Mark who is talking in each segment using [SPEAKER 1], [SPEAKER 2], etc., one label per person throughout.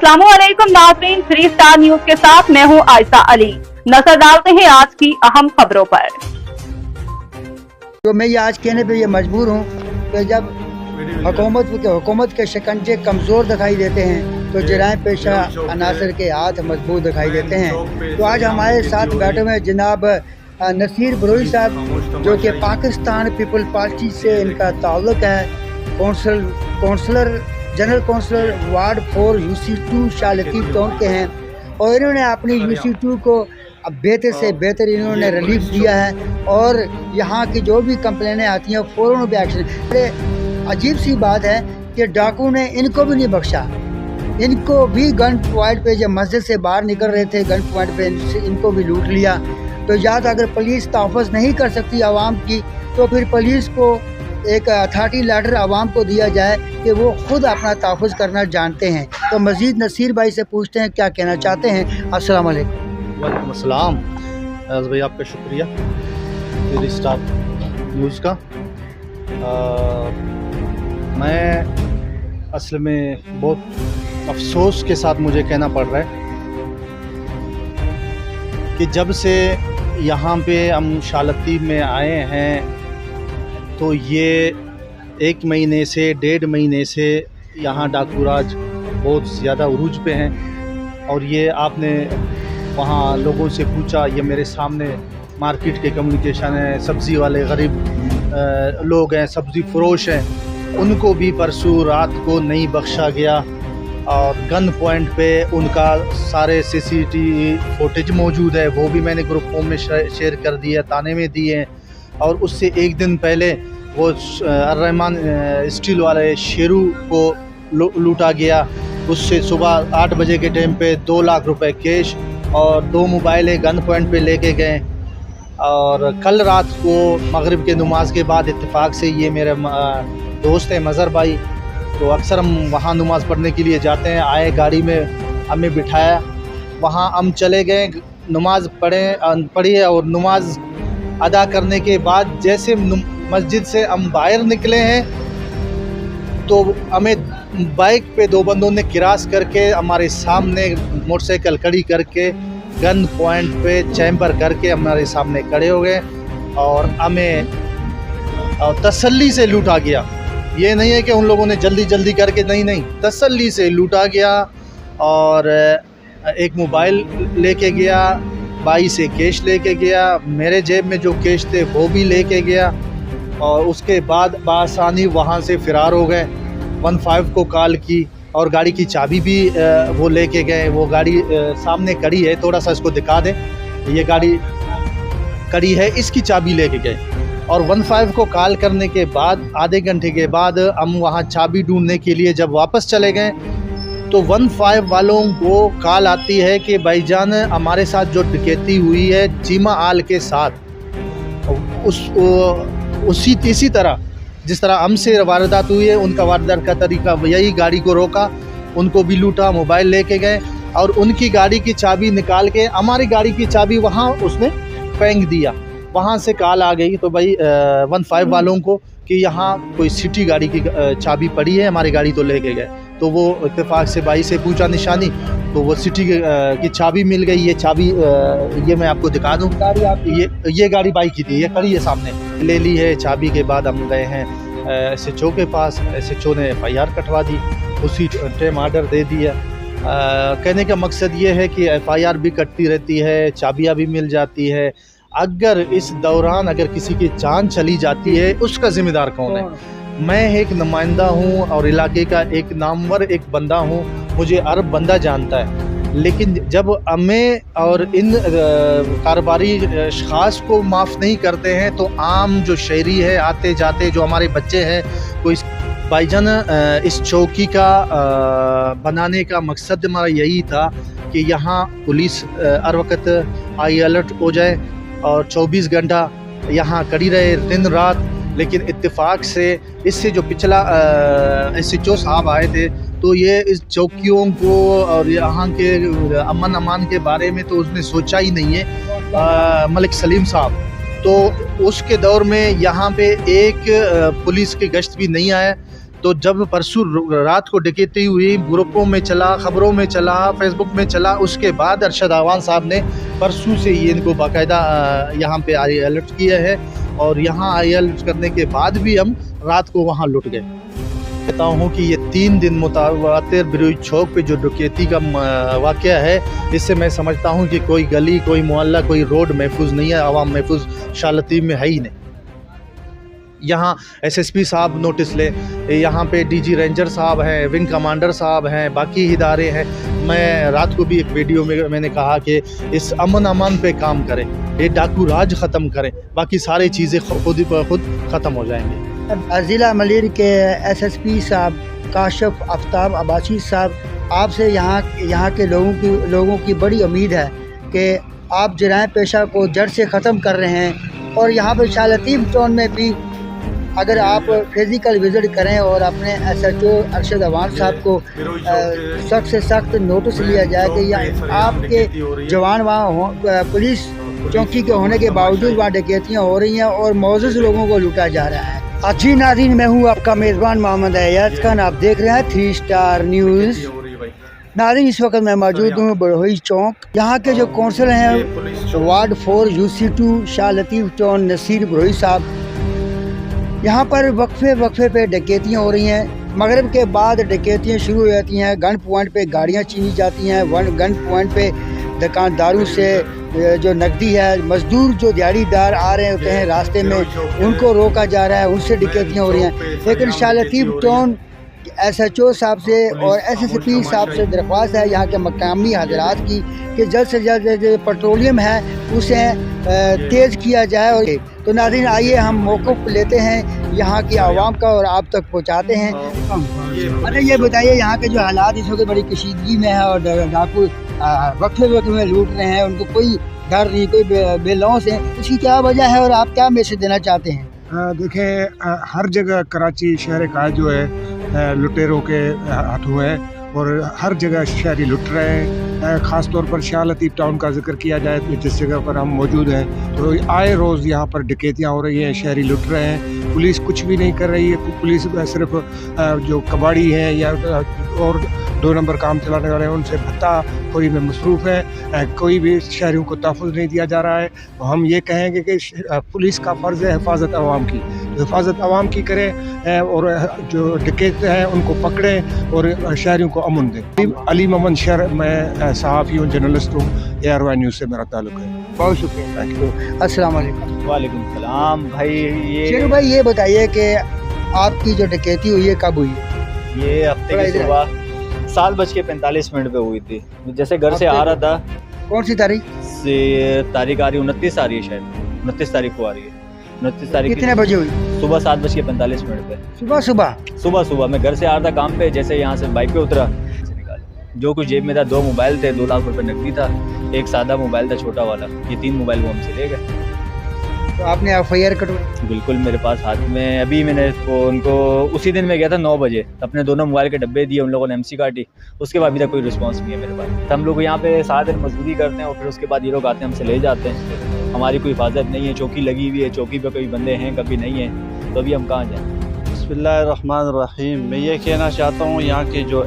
[SPEAKER 1] अस्सलामुअलैकुम नाज़रीन, 3 star news के साथ मैं हूं आयशा अली। नजर डालते हैं आज की अहम खबरों पर।
[SPEAKER 2] तो मैं ये आज कहने पे ये मजबूर हूँ कि जब हुकूमत के शिकंजे कमज़ोर दिखाई देते हैं तो जराइम पेशा अनासर के हाथ मजबूत दिखाई देते हैं। तो आज हमारे साथ बैठे हुए जनाब नसीर बरोई साहब, जो कि पाकिस्तान पीपल पार्टी से इनका ताल्लुक़ है, general councillor ward 4 UC2 Shah Latif town के हैं। और इन्होंने अपनी UC2 को अब बेहतर से बेहतर इन्होंने रिलीफ दिया है और यहाँ की जो भी कंप्लेनें आती हैं फ़ौरन भी एक्शन। बड़े अजीब सी बात है कि डाकू ने इनको भी नहीं बख्शा, इनको भी गन पॉइंट पे जब मस्जिद से बाहर निकल रहे थे गन पॉइंट पे इनको भी लूट लिया। तो या तो अगर पुलिस तहफ़्फ़ुज़ नहीं कर सकती आवाम की तो फिर पुलिस को एक अथॉरिटी लेटर आवाम को दिया जाए कि वो ख़ुद अपना तहफ़्फ़ुज़ करना जानते हैं। तो मज़ीद नसीर भाई से पूछते हैं क्या कहना चाहते हैं। अस्सलाम वालेकुम।
[SPEAKER 3] वालेकुम अस्सलाम। भाई आपका शुक्रिया 3 स्टार न्यूज़ का। मैं असल में बहुत अफसोस के साथ मुझे कहना पड़ रहा है कि जब से यहाँ पे हम शाह लतीफ़ में आए हैं तो ये 1 महीने से 1.5 महीने से यहाँ डाकूराज बहुत ज़्यादा उरूज पे हैं। और ये आपने वहाँ लोगों से पूछा, ये मेरे सामने मार्केट के कम्युनिकेशन है, सब्ज़ी वाले गरीब लोग हैं, सब्ज़ी फ़रोश हैं, उनको भी परसों रात को नहीं बख्शा गया। और गन पॉइंट पे उनका सारे CCTV फुटेज मौजूद है, वो भी मैंने ग्रुपों में शेयर कर दिया, ताने में दिए हैं। और उससे एक दिन पहले वो अर्रहमान स्टील वाले शेरू को लूटा गया। उससे सुबह 8 बजे के टाइम पे 2 लाख रुपए कैश और 2 मोबाइलें गन पॉइंट पे लेके गए। और कल रात को मगरिब के नमाज के बाद इत्तेफाक से ये मेरे दोस्त हैं मज़हर भाई, तो अक्सर हम वहाँ नमाज़ पढ़ने के लिए जाते हैं, आए गाड़ी में हमें बिठाया, वहाँ हम चले गए, नमाज पढ़ी और नमाज अदा करने के बाद जैसे मस्जिद से हम बाहर निकले हैं तो हमें बाइक पे 2 बंदों ने क्रॉस करके हमारे सामने मोटरसाइकिल खड़ी करके गन पॉइंट पे चैम्बर करके हमारे सामने खड़े हो गए और हमें तसल्ली से लूटा गया। ये नहीं है कि उन लोगों ने जल्दी करके, नहीं, तसल्ली से लूटा गया। और एक मोबाइल लेके गया, 22 से कैश लेके गया, मेरे जेब में जो कैश थे वो भी लेके गया। और उसके बाद बासानी वहाँ से फ़रार हो गए। 15 को कॉल की और गाड़ी की चाबी भी वो लेके गए। वो गाड़ी सामने खड़ी है, थोड़ा सा इसको दिखा दें, ये गाड़ी खड़ी है, इसकी चाबी लेके गए। और 15 को कॉल करने के बाद आधे घंटे के बाद हम वहाँ चाबी ढूंढने के लिए जब वापस चले गए तो 15 वालों को कॉल आती है कि भाईजान हमारे साथ जो डकैती हुई है चीमा आल के साथ, इसी तरह जिस तरह हमसे वारदात हुई है उनका वारदात का तरीका यही, गाड़ी को रोका, उनको भी लूटा, मोबाइल लेके गए और उनकी गाड़ी की चाबी निकाल के हमारी गाड़ी की चाबी वहाँ उसने फेंक दिया। वहाँ से कॉल आ गई तो भाई 15 वालों को कि यहाँ कोई सिटी गाड़ी की चाबी पड़ी है, हमारी गाड़ी तो लेके गए। तो वो इत्तेफाक से भाई से पूछा निशानी, तो वो सिटी की चाबी मिल गई। ये चाबी ये मैं आपको दिखा दूँ, ये गाड़ी बाइक की थी, ये खड़ी है सामने, ले ली है। चाबी के बाद हम गए हैं SHO के पास, SHO ने FIR कटवा दी, उसी टाइम आर्डर दे दिया। कहने का मकसद ये है कि FIR भी कटती रहती है, चाबियाँ भी मिल जाती है। अगर इस दौरान अगर किसी की जान चली जाती है उसका ज़िम्मेदार कौन है? मैं एक नुमाइंदा हूँ और इलाके का एक नामवर एक बंदा हूँ, मुझे अरब बंदा जानता है। लेकिन जब हमें और इन कारोबारी अशख़ास को माफ़ नहीं करते हैं तो आम जो शहरी है आते जाते जो हमारे बच्चे हैं, कोई भाईजान इस चौकी का बनाने का मकसद हमारा यही था कि यहाँ पुलिस हर वक्त हाई अलर्ट हो जाए और 24 घंटा यहाँ खड़ी रहे दिन रात। लेकिन इत्तेफाक से इससे जो पिछला SHO साहब आए थे तो ये इस चौकियों को और यहाँ के अमन अमान के बारे में तो उसने सोचा ही नहीं है मलिक सलीम साहब। तो उसके दौर में यहाँ पे एक पुलिस की गश्त भी नहीं आया। तो जब परसों रात को डकैती हुई, ग्रुपों में चला, ख़बरों में चला, फेसबुक में चला, उसके बाद अरशद आवान साहब ने परसों से ये इनको बाकायदा यहाँ पे आई अलर्ट किया है और यहाँ आई अलर्ट करने के बाद भी हम रात को वहाँ लुट गए। कहता हूँ कि ये 3 दिन मुतावातिर बिरोई चौक पे जो डकैती का वाक़या है, इससे मैं समझता हूँ कि कोई गली, कोई मोहल्ला, कोई रोड महफूज नहीं है, आवाम महफूज शाह लतीफ़ में है ही नहीं। यहाँ एसएसपी साहब नोटिस ले, यहाँ पे डीजी रेंजर साहब हैं, विंग कमांडर साहब हैं, बाकी इदारे हैं। मैं रात को भी एक वीडियो में मैंने कहा कि इस अमन पे काम करें, ये डाकू राज ख़त्म करें, बाकी सारी चीज़ें खुद ख़त्म हो जाएंगी।
[SPEAKER 2] ज़िला मलिर के एसएसपी साहब काशिफ आफ्ताब अब्बासी साहब, आपसे यहाँ के लोगों की बड़ी उम्मीद है कि आप जराए पेशा को जड़ से ख़त्म कर रहे हैं और यहाँ पर शाह लतीफ़ टाउन में भी अगर आप फिज़िकल विज़िट करें और अपने SHO अरशद आवान साहब को सख्त से सख्त नोटिस लिया जाए कि आपके जवान वहाँ पुलिस चौकी के होने के बावजूद वहाँ डकैतियाँ हो रही हैं और मौजूद लोगों को लूटा जा रहा है। अच्छी नाज़रीन, मैं हूँ आपका मेज़बान मोहम्मद अयाज खान, आप देख रहे हैं 3 स्टार न्यूज़। नाज़रीन, इस वक्त मैं मौजूद हूँ बड़ोही चौक। यहाँ के जो कौंसल हैं ward 4 UC2 Shah Latif town Naseer बड़ोही साहब, यहाँ पर वक्फे पे डकैतियाँ हो रही हैं। मगरिब के बाद डकैतियाँ शुरू हो जाती हैं। गन पॉइंट पे गाड़ियाँ छीनी जाती हैं। गन पॉइंट पे दुकानदारों से जो नकदी है, मजदूर जो दिहाड़ीदार आ रहे होते हैं रास्ते में, उनको रोका जा रहा है, उनसे डकैतियाँ हो रही हैं। लेकिन शाह लतीफ़ टाउन SHO साहब से और SSP साहब से दरख्वास्त है यहाँ के मकामी हजरात की कि जल्द से जल्द जो पेट्रोलियम है उसे तेज़ किया जाए। और तो नाज़रीन, आइए हम मौक़िफ़ लेते हैं यहाँ की आवाम का और आप तक पहुँचाते हैं। अरे ये बताइए, यहाँ के जो हालात इस वक्त बड़ी कशीदगी में है और डाकू वक्त में लूट रहे हैं, उनको कोई डर नहीं, कोई बेलौस है, इसकी क्या वजह है और आप क्या मैसेज देना चाहते हैं?
[SPEAKER 4] देखें, हर जगह कराची शहर का जो है लुटेरों के हाथों है और हर जगह शहरी लुट रहे हैं। ख़ास तौर पर शाह लतीफ़ टाउन का जिक्र किया जाए तो जिस जगह पर हम मौजूद हैं तो आए रोज़ यहाँ पर डकैतियाँ हो रही हैं, शहरी लुट रहे हैं। पुलिस कुछ भी नहीं कर रही है। पुलिस सिर्फ जो कबाड़ी हैं या और 2 नंबर काम चलाने वाले हैं उनसे भत्ताखोरी में मसरूफ़ है। कोई भी शहरियों को तहफ़्फ़ुज़ नहीं दिया जा रहा है। तो हम ये कहेंगे कि पुलिस का फ़र्ज़ है हिफाजत आवाम की, हिफाजत आवाम की करें और जो डकैत हैं उनको पकड़ें और शहरियों को अमन दें। अली मोहम्मद शहर, मैं सहाफ़ी हूँ, जर्नलिस्ट हूँ, ARY न्यूज़ से मेरा ताल्लुक़ है।
[SPEAKER 2] बहुत शुक्रिया। अस्सलाम वालेकुम।
[SPEAKER 5] वालेकुम सलाम। भाई
[SPEAKER 2] शेरू भाई, ये बताइए कि आपकी जो डकैती हुई है कब हुई?
[SPEAKER 5] ये हफ्ते की सुबह 7:45 पे हुई थी। जैसे घर से आ रहा था।
[SPEAKER 2] कौन सी तारीख?
[SPEAKER 5] तारीख आ रही 29 आ रही है, शायद 29 तारीख को आ रही है। 29 तारीख
[SPEAKER 2] कितने बजे हुई?
[SPEAKER 5] सुबह 7:45 पे। सुबह मैं घर से आ रहा था काम पे। जैसे यहाँ से बाइक पे उतरा, जो कुछ जेब में था 2 मोबाइल थे, 2 लाख रुपए नकदी था, एक सादा मोबाइल था छोटा वाला। ये 3 मोबाइल वो हमसे ले गए।
[SPEAKER 2] तो आपने FIR कटवाई?
[SPEAKER 5] बिल्कुल, मेरे पास हाथ में अभी मैंने उनको उसी दिन मैं गया था 9 बजे, अपने दोनों मोबाइल के डब्बे दिए, उन लोगों ने MC काटी। उसके बाद अभी तक कोई रिस्पांस नहीं है मेरे पास। तो हम लोग यहाँ पे 7 दिन मजदूरी करते हैं और फिर उसके बाद ये लोग आते हैं, हमसे ले जाते हैं। हमारी कोई हिफाजत नहीं है, चौकी लगी हुई है, चौकी पे कभी बंदे हैं कभी नहीं है, तो अभी हम कहाँ जाएँ?
[SPEAKER 6] बिस्मिल्लाहिर्रहमानिर्रहीम। मैं ये कहना चाहता हूँ, यहाँ के जो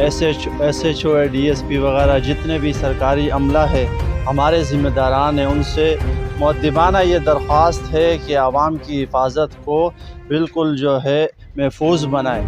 [SPEAKER 6] SHO DSP वगैरह जितने भी सरकारी अमला है, हमारे ज़िम्मेदारान हैं, उनसे मुअद्दिबाना ये दरख्वास्त है कि आवाम की हिफाजत को बिल्कुल जो है महफूज बनाए।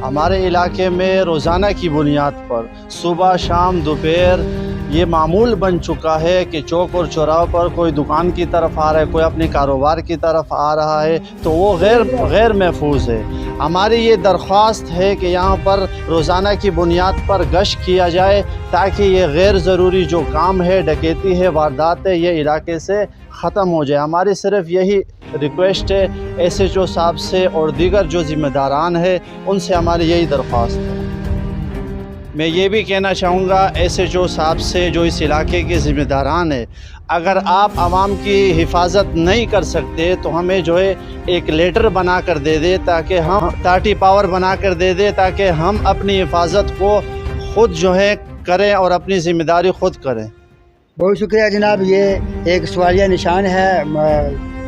[SPEAKER 6] हमारे इलाके में रोज़ाना की बुनियाद पर सुबह शाम दोपहर ये मामूल बन चुका है कि चौक और चौराहों पर कोई दुकान की तरफ आ रहा है, कोई अपने कारोबार की तरफ आ रहा है, तो वो गैर महफूज है। हमारी ये दरख्वास्त है कि यहाँ पर रोज़ाना की बुनियाद पर गश्त किया जाए ताकि ये गैर ज़रूरी जो काम है, डकैती है, वारदात है, ये इलाके से ख़त्म हो जाए। हमारी सिर्फ यही रिक्वेस्ट है SHO साहब से और दीगर जो ज़िम्मेदारान है उनसे, हमारी यही दरख्वास्त है। मैं ये भी कहना चाहूँगा SHO साहब से, जो इस इलाके के ज़िम्मेदारान है, अगर आप आवाम की हिफाजत नहीं कर सकते तो हमें जो है एक लेटर बना कर दे दे, ताकि हम 30 पावर बना कर दे दे, ताकि हम अपनी हिफाजत को ख़ुद जो है करें और अपनी ज़िम्मेदारी ख़ुद करें।
[SPEAKER 2] बहुत शुक्रिया जनाब। ये एक सवालिया निशान है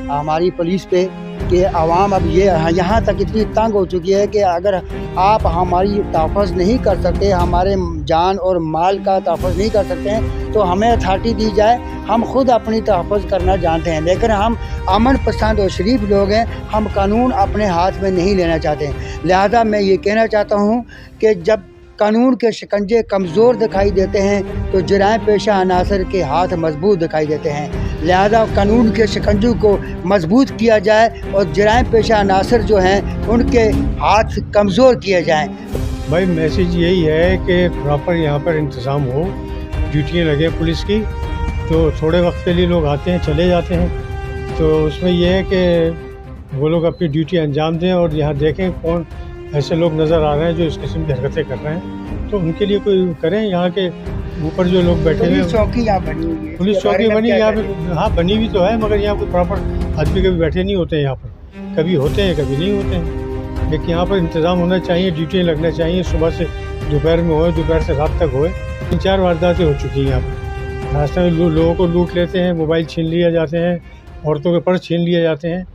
[SPEAKER 2] हमारी पुलिस पे कि आवाम अब ये यहाँ तक इतनी तंग हो चुकी है कि अगर आप हमारी तहफ़्फ़ुज़ नहीं कर सकते, हमारे जान और माल का तहफ़्फ़ुज़ नहीं कर सकते हैं, तो हमें अथॉरिटी दी जाए। हम खुद अपनी तहफ़्फ़ुज़ करना जानते हैं, लेकिन हम अमन पसंद और शरीफ लोग हैं, हम कानून अपने हाथ में नहीं लेना चाहते हैं। लिहाजा मैं ये कहना चाहता हूँ कि जब कानून के शिकंजे कमज़ोर दिखाई देते हैं तो जराइम पेशा अनासर के हाथ मजबूत दिखाई देते हैं। लिहाजा कानून के शिकंजों को मजबूत किया जाए और जराइम पेशा अनासर जो हैं उनके हाथ कमज़ोर किए जाएँ।
[SPEAKER 7] भाई मैसेज यही है कि प्रॉपर यहाँ पर इंतज़ाम हो, ड्यूटियाँ लगे पुलिस की, तो थोड़े वक्त के लिए लोग आते हैं चले जाते हैं, तो उसमें यह है कि वो लोग अपनी ड्यूटी अंजाम दें और यहाँ देखें कौन ऐसे लोग नज़र आ रहे हैं जो इस किस्म की हरकतें कर रहे हैं, तो उनके लिए कोई करें। यहाँ के ऊपर जो लोग बैठे हैं,
[SPEAKER 2] पुलिस चौकी यहाँ बनी हुई है,
[SPEAKER 7] पुलिस चौकी बनी यहाँ पे, हाँ बनी हुई तो है, मगर यहाँ कोई प्रॉपर आदमी कभी बैठे नहीं होते हैं यहाँ पर, कभी होते हैं कभी नहीं होते हैं। लेकिन यहाँ पर इंतज़ाम होना चाहिए, ड्यूटियाँ लगना चाहिए, सुबह से दोपहर में होए, दोपहर से रात तक होए। 3-4 वारदातें हो चुकी हैं यहाँ पर, रास्ते में लोगों को लूट लेते हैं, मोबाइल छीन लिया जाते हैं, औरतों के पर्स छीन लिए जाते हैं,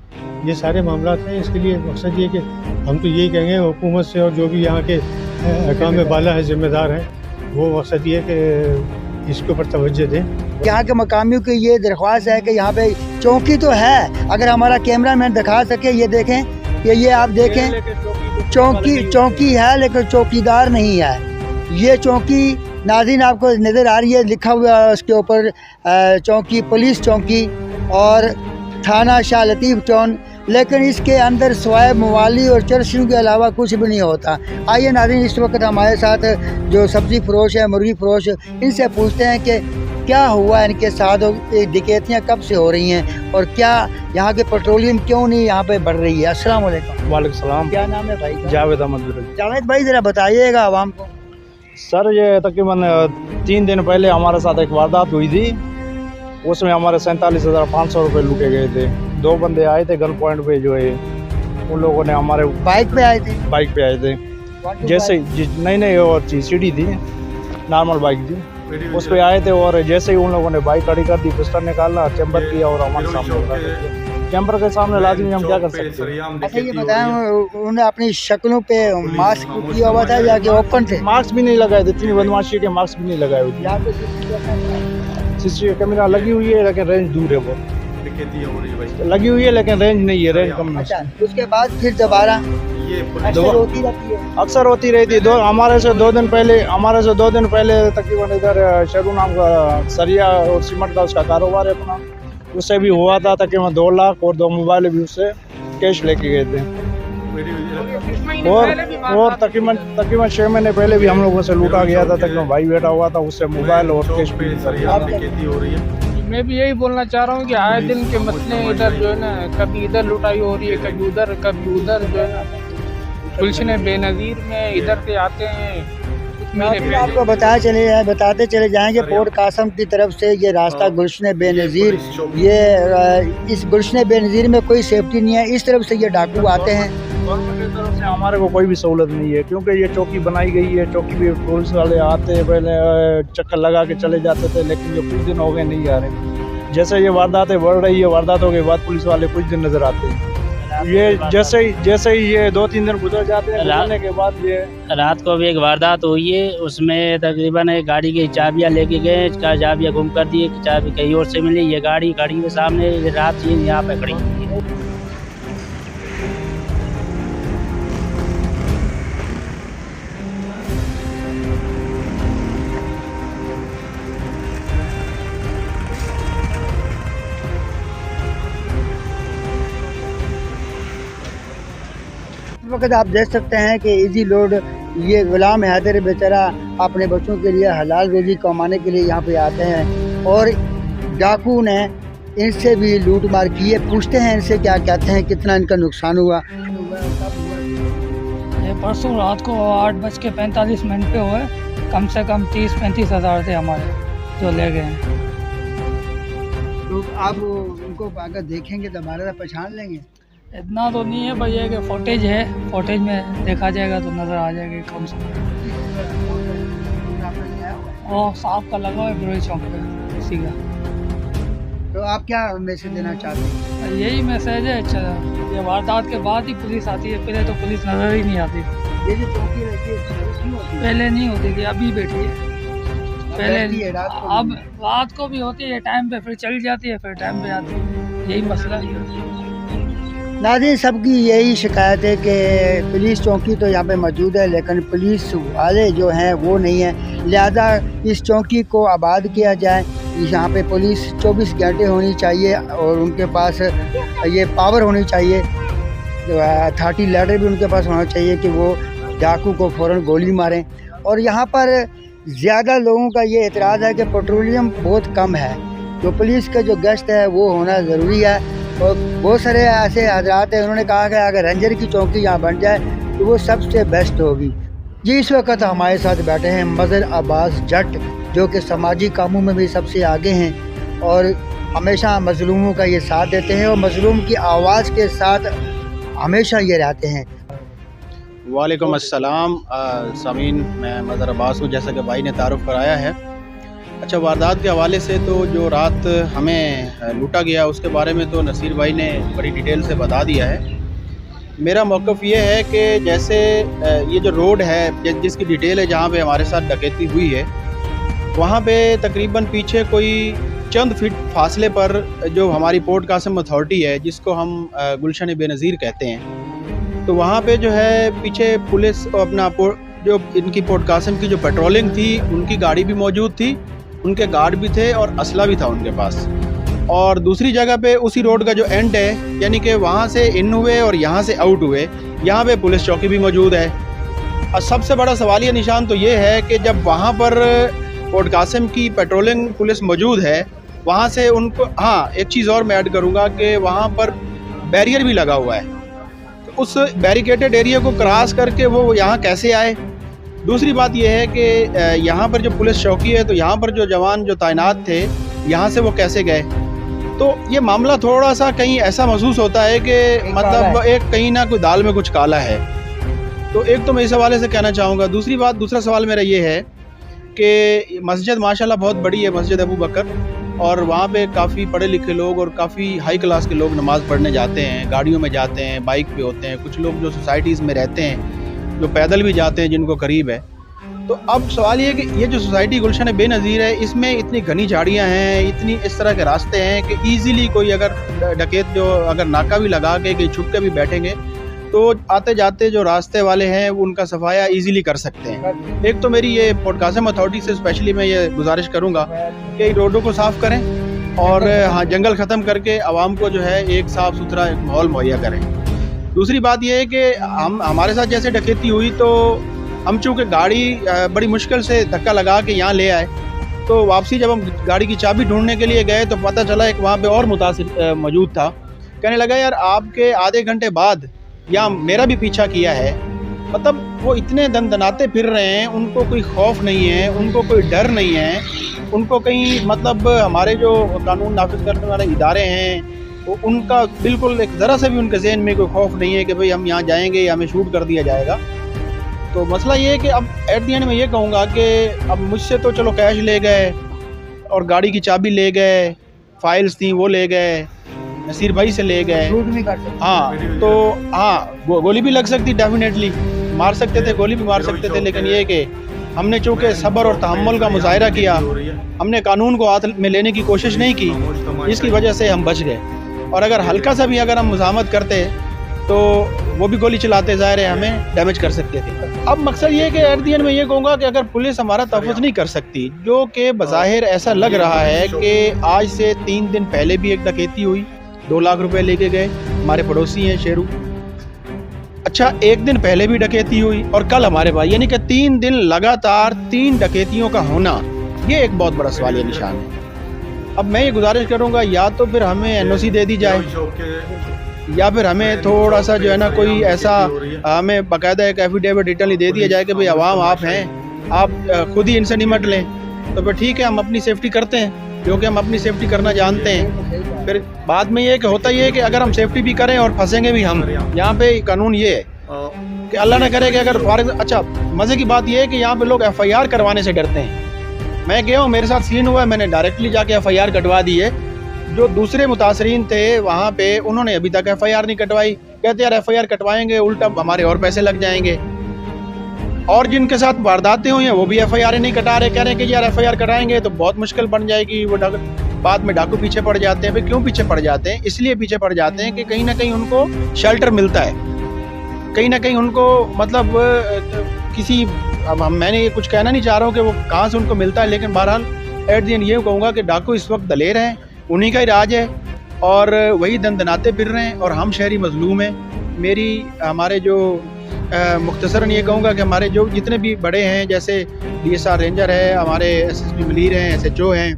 [SPEAKER 7] ये सारे मामला हैं। इसके लिए मकसद ये कि हम तो यही कहेंगे हुकूमत से और जो भी यहाँ के अहकाम बाला है, ज़िम्मेदार हैं, वो मकसद ये कि इसके ऊपर तवज्जो दें।
[SPEAKER 2] यहाँ के मकामियों की ये दरख्वास्त है कि यहाँ पे चौकी तो है, अगर हमारा कैमरामैन दिखा सके, ये देखें कि ये आप देखें चौकी है लेकिन चौकीदार नहीं है। ये चौकी नाज़रीन आपको नज़र आ रही है, लिखा हुआ है उसके ऊपर चौकी, पुलिस चौकी और थाना शाह लतीफ़ टाउन, लेकिन इसके अंदर स्वाय मवाली और चर्चियों के अलावा कुछ भी नहीं होता। आइए नाज़रीन, इस वक्त हमारे साथ जो सब्ज़ी फरोश है, मुर्गी फरोश, इनसे पूछते हैं कि क्या हुआ इनके साथ, डकैतियाँ कब से हो रही हैं और क्या यहाँ के पेट्रोलियम क्यों नहीं यहाँ पे बढ़ रही है। अस्सलाम वालेकुम।
[SPEAKER 6] वालेकुम सलाम।
[SPEAKER 2] क्या नाम है भाई?
[SPEAKER 6] जावेद अहमद।
[SPEAKER 2] जावेद भाई ज़रा बताइएगा आवाम को।
[SPEAKER 6] सर ये तकरीबन 3 दिन पहले हमारे साथ एक वारदात हुई थी, उसमें हमारे 47,500 रुपये लूटे गए थे। 2 बंदे आए थे गन पॉइंट पे, जो है उन लोगों ने हमारे
[SPEAKER 2] बाइक पे आए थे?
[SPEAKER 6] बाइक पे आए थे, जैसे नहीं और चीज सीढ़ी थी, नॉर्मल बाइक थी, उस पे आए थे और जैसे ही उन लोगों ने बाइक खड़ी कर दी, पिस्टल निकाला, चैम्बर किया और हमारे सामने चैम्बर के सामने लाजिमी हम क्या कर सकते हैं।
[SPEAKER 2] अच्छा ये बताएं, उन्होंने अपनी शक्लों पे मास्क किया हुआ था या कि ओपन थे?
[SPEAKER 6] मास्क भी नहीं लगाए थे, इतनी बदमाशी के मास्क भी नहीं लगाए हुए थे।
[SPEAKER 2] यहाँ पे
[SPEAKER 6] सीसीटीवी कैमरा लगी हुई है लेकिन रेंज दूर है, बहुत लगी हुई है लेकिन रेंज नहीं है, रेंज कम है।
[SPEAKER 2] अच्छा, उसके बाद फिर दोबारा
[SPEAKER 6] अक्सर होती रहती है। हमारे से 2 दिन पहले तकरीबन इधर शरू नाम का सरिया और सीमेंट का उसका कारोबार है अपना, उससे भी हुआ था तकरीबन 2 लाख और 2 मोबाइल भी उससे कैश लेके गए थे। और तकरीबन 6 महीने पहले भी हम लोगों से लूटा गया था, तकरीबन भाई बैठा हुआ था, उससे मोबाइल और कैश भी
[SPEAKER 8] हो रही है। मैं भी यही बोलना चाह रहा हूँ कि आए दिन के मसले इधर जो है ना, कभी इधर लुटाई हो रही है, कभी उधर जो है ना, गुलशन बेनज़ीर में इधर से आते हैं।
[SPEAKER 2] आपको बताते चले जाएंगे पोर्ट कासम की तरफ से ये रास्ता गुलशन बेनज़ीर, ये इस गुलशन बेनज़ीर में कोई सेफ्टी नहीं है, इस तरफ से ये डाकू आते हैं।
[SPEAKER 6] गवर्नमेंट की तरफ से हमारे को कोई भी सहूलत नहीं है, क्योंकि ये चौकी बनाई गई है, चौकी भी पुलिस वाले आते हैं, पहले चक्कर लगा के चले जाते थे, लेकिन जो कुछ दिन हो गए नहीं आ रहे। जैसे ये वारदातें बढ़ रही है, वारदातों के बाद पुलिस वाले कुछ दिन नज़र आते हैं, ये जैसे ही ये 2-3 दिन गुजर जाते हैं, गुजरने के बाद ये
[SPEAKER 9] रात को भी एक वारदात हुई है, उसमें तकरीबन एक गाड़ी की चाबियां लेके गए, चाबियां गुम कर दी, चाबी कहीं और से मिली, ये गाड़ी खड़ी के सामने रात यहाँ पे खड़ी हुई है।
[SPEAKER 2] वक्त आप देख सकते हैं कि इजी लोड, ये गुलाम हैदर बेचारा अपने बच्चों के लिए हलाल रोजी कमाने के लिए यहाँ पे आते हैं और डाकू ने इनसे भी लूट मार की है। पूछते हैं इनसे क्या कहते हैं, कितना इनका नुकसान हुआ।
[SPEAKER 10] ये परसों रात को 8:45 पे हुए, कम से कम 30-35 हज़ार थे हमारे जो ले गए हैं।
[SPEAKER 2] तो आप उनको अगर देखेंगे तो हमारा पहचान लेंगे?
[SPEAKER 10] इतना तो नहीं है भाई, ये कि फुटेज है, फुटेज में देखा जाएगा तो नज़र आ जाएगा कौन सा। और साफ का लगा हुआ है ब्रोई चौक पे, उसी का।
[SPEAKER 2] तो आप क्या मैसेज देना चाहते हैं?
[SPEAKER 10] यही मैसेज है। ये वारदात के बाद ही पुलिस आती है, पहले तो पुलिस नजर ही नहीं आती।
[SPEAKER 2] ये जो चौकी रहती है पुलिस नहीं होती?
[SPEAKER 10] पहले नहीं होती थी, अभी बैठी है। पहले
[SPEAKER 2] बैठती है, रात को
[SPEAKER 10] अब
[SPEAKER 2] नहीं।
[SPEAKER 10] रात को भी होती है टाइम पे, फिर चली जाती है, फिर टाइम पे आती है। यही मसला है।
[SPEAKER 2] नाज़रीन, सबकी यही शिकायत है कि पुलिस चौकी तो यहाँ पे मौजूद है, लेकिन पुलिस वाले जो हैं वो नहीं है। लिहाजा इस चौकी को आबाद किया जाए। यहाँ पे पुलिस 24 घंटे होनी चाहिए और उनके पास ये पावर होनी चाहिए, अथॉरिटी लेटर भी उनके पास होना चाहिए कि वो डाकू को फ़ौरन गोली मारें। और यहाँ पर ज़्यादा लोगों का ये एतराज़ है कि पेट्रोलियम बहुत कम है, जो पुलिस का जो गश्त है वो होना ज़रूरी है। और बहुत सारे ऐसे हजरात हैं, उन्होंने कहा कि अगर रेंजर की चौकी यहाँ बन जाए तो वो सबसे बेस्ट होगी। जी, इस वक्त हमारे साथ बैठे हैं मज़हर अब्बास जट, जो कि समाजी कामों में भी सबसे आगे हैं और हमेशा मज़लूमों का ये साथ देते हैं और मज़लूम की आवाज़ के साथ हमेशा ये रहते हैं।
[SPEAKER 11] वालेकुम अस्सलाम सामीन, मैं मज़हर अब्बास हूँ, जैसा कि भाई ने तारुफ़ कराया है। अच्छा, वारदात के हवाले से तो जो रात हमें लूटा गया उसके बारे में तो नसीर भाई ने बड़ी डिटेल से बता दिया है। मेरा मौक़िफ़ ये है कि जैसे ये जो रोड है जिसकी डिटेल है जहाँ पे हमारे साथ डकैती हुई है, वहाँ पे तकरीबन पीछे कोई चंद फीट फासले पर जो हमारी पोर्ट कासिम अथॉरिटी है, जिसको हम गुलशन बेनज़ीर कहते हैं, तो वहाँ पे जो है पीछे पुलिस अपना जो इनकी पोर्ट कासिम की जो पेट्रोलिंग थी, उनकी गाड़ी भी मौजूद थी, उनके गार्ड भी थे और असला भी था उनके पास। और दूसरी जगह पे उसी रोड का जो एंड है, यानी कि वहाँ से इन हुए और यहाँ से आउट हुए, यहाँ पे पुलिस चौकी भी मौजूद है। और सबसे बड़ा सवालिया निशान तो ये है कि जब वहाँ पर पोर्ट कासिम की पेट्रोलिंग पुलिस मौजूद है, वहाँ से उनको, हाँ एक चीज़ और मैं ऐड करूँगा कि वहाँ पर बैरियर भी लगा हुआ है, तो उस बैरिकेटेड एरिया को क्रॉस करके वो यहाँ कैसे आए। दूसरी बात यह है कि यहाँ पर जो पुलिस चौकी है, तो यहाँ पर जो जवान जो तैनात थे, यहाँ से वो कैसे गए। तो ये मामला थोड़ा सा कहीं ऐसा महसूस होता है कि मतलब एक कहीं ना कोई दाल में कुछ काला है। तो एक तो मैं इस हवाले से कहना चाहूँगा। दूसरा सवाल मेरा ये है कि मस्जिद माशाल्लाह बहुत बड़ी है, मस्जिद अबू बकर, और वहाँ पे काफ़ी पढ़े लिखे लोग और काफ़ी हाई क्लास के लोग नमाज़ पढ़ने जाते हैं, गाड़ियों में जाते हैं, बाइक पे होते हैं, कुछ लोग जो सोसाइटीज़ में रहते हैं जो पैदल भी जाते हैं जिनको करीब है। तो अब सवाल ये है कि ये जो सोसाइटी गुलशन बेनज़ीर है, इसमें इतनी घनी झाड़ियाँ हैं, इतनी इस तरह के रास्ते हैं कि ईज़िली कोई अगर डकैत जो अगर नाका भी लगा के कहीं छुप के भी बैठेंगे तो आते जाते जो रास्ते वाले हैं उनका सफाया इजीली कर सकते हैं। एक तो मेरी ये पोर्ट कासिम अथॉरिटी से स्पेशली मैं ये गुजारिश करूँगा कि रोडों को साफ़ करें और हाँ जंगल ख़त्म करके आवाम को जो है एक साफ़ सुथरा एक माहौल मुहैया करें। दूसरी बात यह है कि हमारे साथ जैसे डकैती हुई तो हम चूँकि गाड़ी बड़ी मुश्किल से धक्का लगा के यहाँ ले आए, तो वापसी जब हम गाड़ी की चाबी ढूंढने के लिए गए तो पता चला एक वहाँ पे और मुतासिर मौजूद था। कहने लगा यार आपके आधे घंटे बाद यहाँ मेरा भी पीछा किया है। मतलब वो इतने दनदनाते फिर रहे हैं, उनको कोई खौफ नहीं है, उनको कोई डर नहीं है, उनको कहीं मतलब हमारे जो कानून नाफिज करने वाले इदारे हैं वो उनका बिल्कुल एक ज़रा से भी उनके ज़हन में कोई खौफ नहीं है कि भाई हम यहाँ जाएंगे या हमें शूट कर दिया जाएगा। तो मसला ये है कि अब एट दी एंड मैं ये कहूँगा कि अब मुझसे तो चलो कैश ले गए और गाड़ी की चाबी ले गए, फाइल्स थी वो ले गए, नसीर भाई से ले गए, हाँ तो हाँ गोली भी लग सकती, डेफिनेटली मार सकते थे, गोली भी मार सकते थे, लेकिन ये कि हमने चूँकि सब्र और तहम्मुल का मुजाहिरा किया, हमने कानून को हाथ में लेने की कोशिश नहीं की, इसकी वजह से हम बच गए। और अगर हल्का सा भी अगर हम मुज़ाहमत करते तो वो भी गोली चलाते, ज़ाहिर है हमें डैमेज कर सकते थे। अब मकसद ये है कि एट दी एंड में ये कहूँगा कि अगर पुलिस हमारा तहफ़्फ़ुज़ नहीं कर सकती, जो कि बज़ाहिर ऐसा लग रहा है कि आज से 3 दिन पहले भी एक डकैती हुई, 2 लाख रुपए लेके गए, हमारे पड़ोसी हैं शेरू। अच्छा 1 दिन पहले भी डकैती हुई और कल हमारे भाई, यानी कि 3 दिन लगातार 3 डकैतियों का होना, ये एक बहुत बड़ा सवालिया निशान है। अब मैं ये गुजारिश करूँगा या तो फिर हमें एनओसी दे दी जाए या फिर हमें थोड़ा सा जो है ना कोई ऐसा हमें बाकायदा एक एफिडेविट रिटर्न दे दिया जाए कि भाई अवाम आप हैं, आप खुद ही इनसे निमट लें, तो फिर ठीक है हम अपनी सेफ्टी करते हैं क्योंकि हम अपनी सेफ्टी करना जानते हैं। फिर बाद में ये कि होता ये है कि अगर हम सेफ्टी भी करें और फंसेंगे भी हम, यहाँ पे कानून ये है कि अल्लाह न करे कि अगर अच्छा मज़े की बात ये है कि यहाँ पे लोग FIR करवाने से डरते हैं। मैं गया हूँ, मेरे साथ सीन हुआ है, मैंने डायरेक्टली जाके FIR कटवा दी है। जो दूसरे मुतासरीन थे वहाँ पे उन्होंने अभी तक FIR नहीं कटवाई। कहते यार FIR कटवाएंगे उल्टा हमारे और पैसे लग जाएंगे। और जिनके साथ वारदातें हुई हैं वो भी FIR नहीं कटा रहे, कह रहे हैं कि यार FIR कराएंगे तो बहुत मुश्किल बन जाएगी। वो बाद में डाकू पीछे पड़ जाते हैं। फिर क्यों पीछे पड़ जाते हैं? इसलिए पीछे पड़ जाते हैं कि कहीं ना कहीं उनको शेल्टर मिलता है, कहीं ना कहीं उनको मतलब किसी, अब मैंने ये कुछ कहना नहीं चाह रहा हूँ कि वो कहाँ से उनको मिलता है, लेकिन बहरहाल एट दी एंड ये कहूँगा कि डाकू इस वक्त दलेर हैं, उन्हीं का ही राज है और वही दंदनाते फिर रहे हैं और हम शहरी मजलूम हैं। हमारे जो मुख्तसरन ये कहूँगा कि हमारे जो जितने भी बड़े हैं, जैसे DSR रेंजर है, हमारे SSP मलीर हैं, SHO हैं,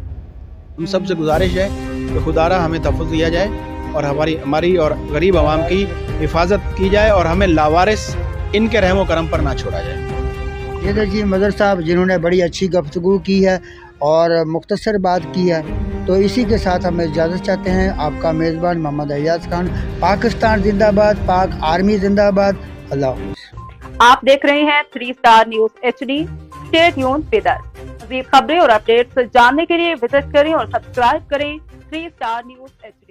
[SPEAKER 11] उन सब से गुजारिश है कि खुदारा हमें तहफ़्फ़ुज़ दिया जाए और हमारी और गरीब आवाम की हिफाजत की जाए और हमें लावारिस इनके रहमो करम पर ना छोड़ा जाए।
[SPEAKER 2] ये देखिए मदर साहब जिन्होंने बड़ी अच्छी गुफ्तगू की है और मुख्तसर बात की है, तो इसी के साथ हम इजाज़त चाहते हैं। आपका मेज़बान मोहम्मद अय्याज़ खान। पाकिस्तान जिंदाबाद, पाक आर्मी जिंदाबाद। अल्लाह हाफ़िज़।
[SPEAKER 1] आप देख रहे हैं 3 star news HD। Stay tuned with us. मज़ीद खबरें और अपडेट्स जानने के लिए विजिट करें और सब्सक्राइब करें 3 स्टार न्यूज़ HD।